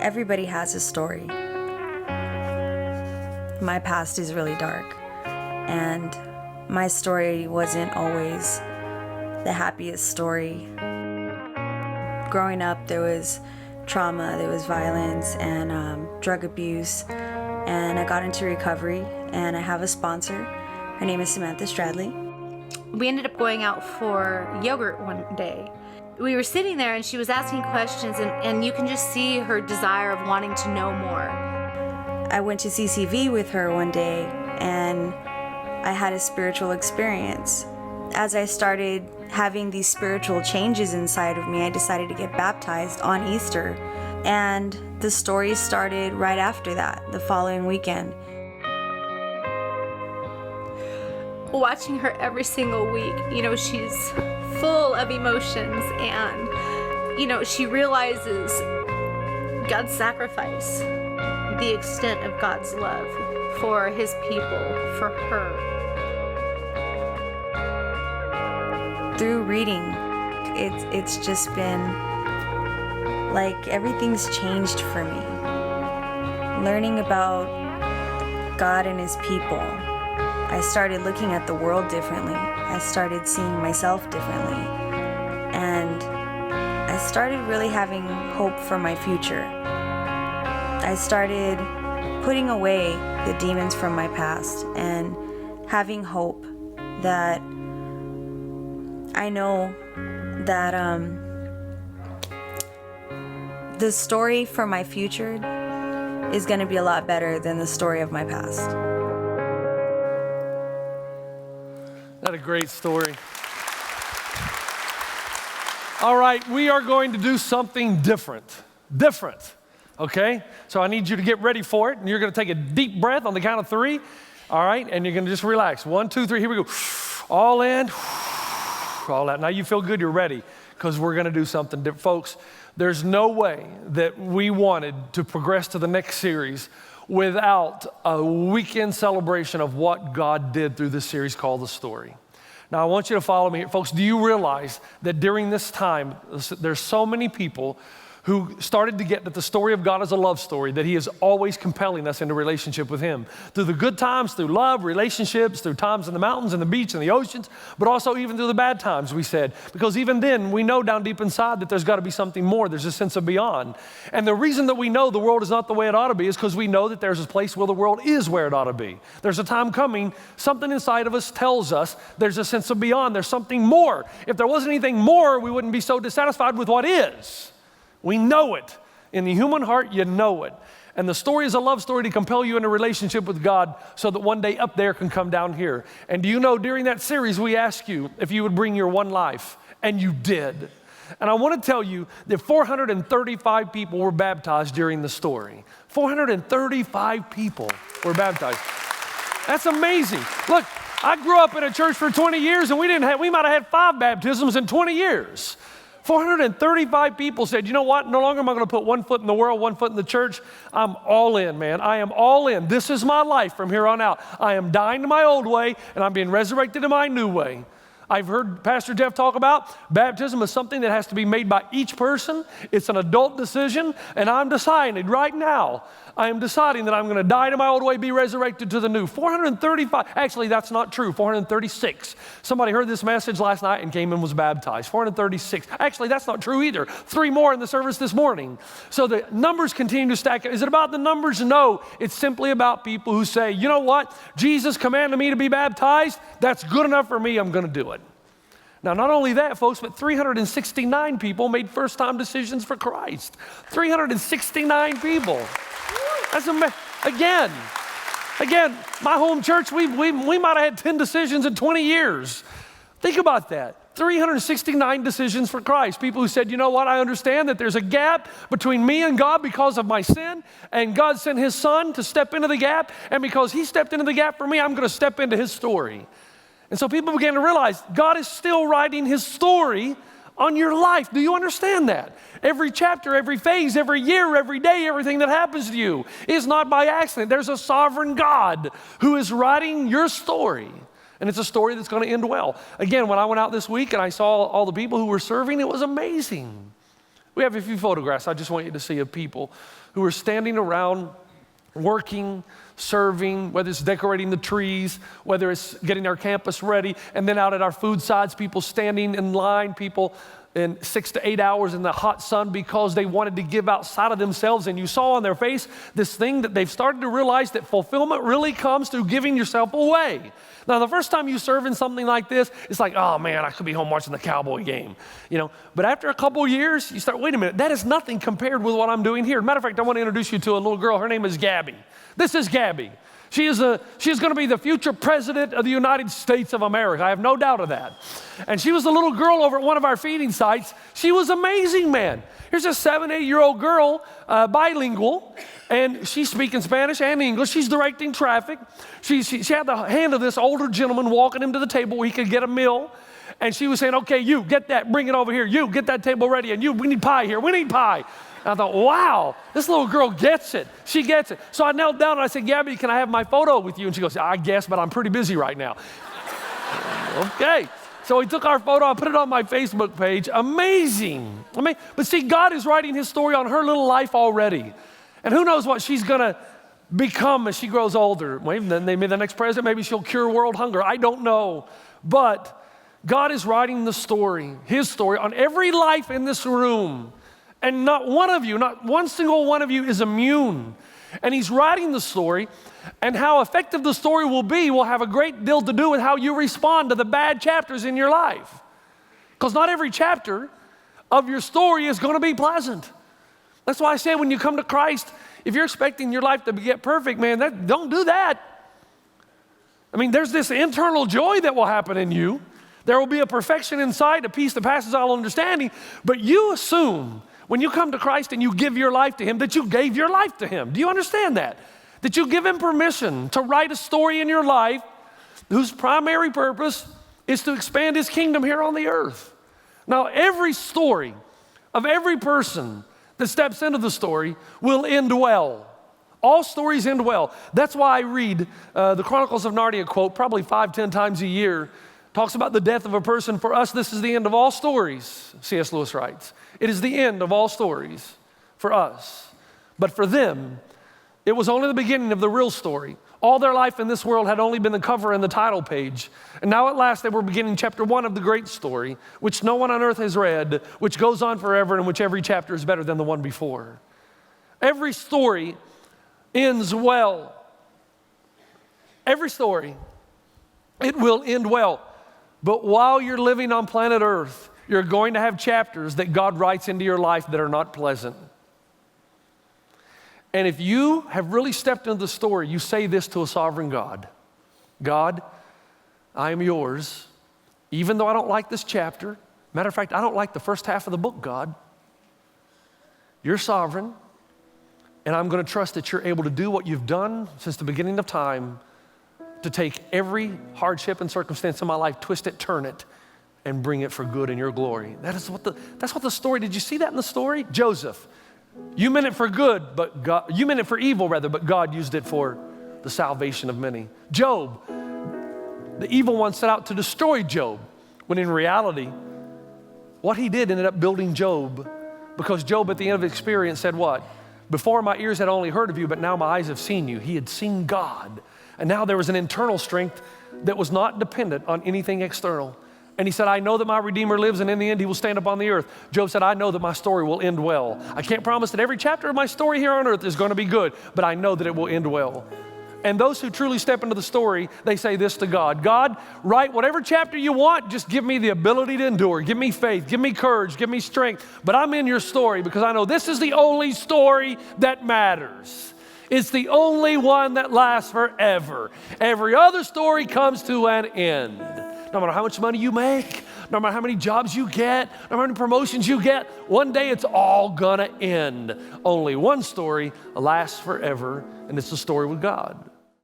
Everybody has a story. My past is really dark, and my story wasn't always the happiest story. Growing up, there was trauma, there was violence, and drug abuse, and I got into recovery, and I have a sponsor. Her name is Samantha Stradley. We ended up going out for yogurt one day. We were sitting there and she was asking questions, and you can just see her desire of wanting to know more. I went to CCV with her one day and I had a spiritual experience. As I started having these spiritual changes inside of me, I decided to get baptized on Easter. And the story started right after that, the following weekend. Watching her every single week, she's full of emotions, and, she realizes God's sacrifice, the extent of God's love for his people, for her. Through reading, it's just been like everything's changed for me. Learning about God and his people, I started looking at the world differently. I started seeing myself differently. And I started really having hope for my future. I started putting away the demons from my past and having hope that I know that the story for my future is going to be a lot better than the story of my past. That's a great story. All right, we are going to do something different, okay? So I need you to get ready for it, and you're gonna take a deep breath on the count of 3, all right? And you're gonna just relax. 1, 2, 3, here we go. All in, all out. Now you feel good, you're ready, because we're gonna do something different. Folks, there's no way that we wanted to progress to the next series without a weekend celebration of what God did through this series called The Story. Now, I want you to follow me here. Folks, do you realize that during this time, there's so many people who started to get that the story of God is a love story, that he is always compelling us into relationship with him. Through the good times, through love, relationships, through times in the mountains and the beach and the oceans, but also even through the bad times, we said. Because even then, we know down deep inside that there's got to be something more. There's a sense of beyond. And the reason that we know the world is not the way it ought to be is because we know that there's a place where the world is where it ought to be. There's a time coming, something inside of us tells us there's a sense of beyond. There's something more. If there wasn't anything more, we wouldn't be so dissatisfied with what is. We know it. In the human heart, you know it. And the story is a love story to compel you in a relationship with God so that one day up there can come down here. And do you know, during that series, we asked you if you would bring your one life, and you did. And I want to tell you that 435 people were baptized during the story. 435 people were baptized. That's amazing. Look, I grew up in a church for 20 years, and we might have had 5 baptisms in 20 years. 435 people said, you know what, no longer am I going to put one foot in the world, one foot in the church. I'm all in, man. I am all in. This is my life from here on out. I am dying to my old way, and I'm being resurrected to my new way. I've heard Pastor Jeff talk about baptism is something that has to be made by each person. It's an adult decision, and I'm deciding right now, I am deciding that I'm going to die to my old way, be resurrected to the new. 435, actually that's not true, 436. Somebody heard this message last night and came and was baptized. 436. Actually, that's not true either. 3 more in the service this morning. So the numbers continue to stack. Is it about the numbers? No. It's simply about people who say, you know what? Jesus commanded me to be baptized. That's good enough for me. I'm going to do it. Now, not only that, folks, but 369 people made first-time decisions for Christ. 369 people. That's again, my home church, we might have had 10 decisions in 20 years. Think about that. 369 decisions for Christ. People who said, you know what, I understand that there's a gap between me and God because of my sin, and God sent his son to step into the gap, and because he stepped into the gap for me, I'm going to step into his story. And so people began to realize God is still writing his story on your life. Do you understand that? Every chapter, every phase, every year, every day, everything that happens to you is not by accident. There's a sovereign God who is writing your story. And it's a story that's going to end well. Again, when I went out this week and I saw all the people who were serving, it was amazing. We have a few photographs I just want you to see of people who are standing around working, serving, whether it's decorating the trees, whether it's getting our campus ready, and then out at our food sides, people standing in line, people in 6 to 8 hours in the hot sun because they wanted to give outside of themselves. And you saw on their face this thing that they've started to realize that fulfillment really comes through giving yourself away. Now, the first time you serve in something like this, it's like, oh man, I could be home watching the Cowboy game, But after a couple years, you start, wait a minute, that is nothing compared with what I'm doing here. Matter of fact, I want to introduce you to a little girl. Her name is Gabby. This is Gabby. She is going to be the future president of the United States of America. I have no doubt of that. And she was a little girl over at one of our feeding sites. She was amazing, man. Here's a 7, 8-year-old girl, bilingual, and she's speaking Spanish and English. She's directing traffic. She had the hand of this older gentleman walking him to the table where he could get a meal. And she was saying, okay, you get that, bring it over here. You get that table ready, and we need pie here. We need pie. And I thought, wow, this little girl gets it. She gets it. So I knelt down and I said, Gabby, can I have my photo with you? And she goes, I guess, but I'm pretty busy right now. Okay. So we took our photo, I put it on my Facebook page. Amazing. But see, God is writing his story on her little life already. And who knows what she's going to become as she grows older. Maybe then maybe the next president, maybe she'll cure world hunger. I don't know. But God is writing the story, his story, on every life in this room. And not one of you, not one single one of you is immune. And he's writing the story, and how effective the story will be will have a great deal to do with how you respond to the bad chapters in your life. Because not every chapter of your story is going to be pleasant. That's why I say when you come to Christ, if you're expecting your life to get perfect, man, don't do that. There's this internal joy that will happen in you. There will be a perfection inside, a peace that passes all understanding, but you assume when you come to Christ and you give your life to him, that you gave your life to him. Do you understand that? That you give him permission to write a story in your life whose primary purpose is to expand his kingdom here on the earth. Now, every story of every person that steps into the story will end well. All stories end well. That's why I read the Chronicles of Narnia quote probably 5-10 times a year. Talks about the death of a person. For us, this is the end of all stories, C.S. Lewis writes. It is the end of all stories for us. But for them, it was only the beginning of the real story. All their life in this world had only been the cover and the title page. And now at last they were beginning chapter 1 of the great story, which no one on earth has read, which goes on forever, and which every chapter is better than the one before. Every story ends well. Every story, it will end well. But while you're living on planet Earth, you're going to have chapters that God writes into your life that are not pleasant. And if you have really stepped into the story, you say this to a sovereign God. God, I am yours, even though I don't like this chapter. Matter of fact, I don't like the first half of the book, God. You're sovereign, and I'm going to trust that you're able to do what you've done since the beginning of time, to take every hardship and circumstance in my life, twist it, turn it, and bring it for good in your glory. That's what the story, did you see that in the story? Joseph, you meant it for good, you meant it for evil rather, but God used it for the salvation of many. Job, the evil one set out to destroy Job, when in reality, what he did ended up building Job, because Job at the end of his experience said what? Before my ears had only heard of you, but now my eyes have seen you. He had seen God. And now there was an internal strength that was not dependent on anything external. And he said, I know that my Redeemer lives, and in the end he will stand up on the earth. Job said, I know that my story will end well. I can't promise that every chapter of my story here on earth is going to be good, but I know that it will end well. And those who truly step into the story, they say this to God. God, write whatever chapter you want, just give me the ability to endure. Give me faith, give me courage, give me strength. But I'm in your story because I know this is the only story that matters. It's the only one that lasts forever. Every other story comes to an end. No matter how much money you make, no matter how many jobs you get, no matter how many promotions you get, one day it's all gonna end. Only one story lasts forever, and it's the story with God.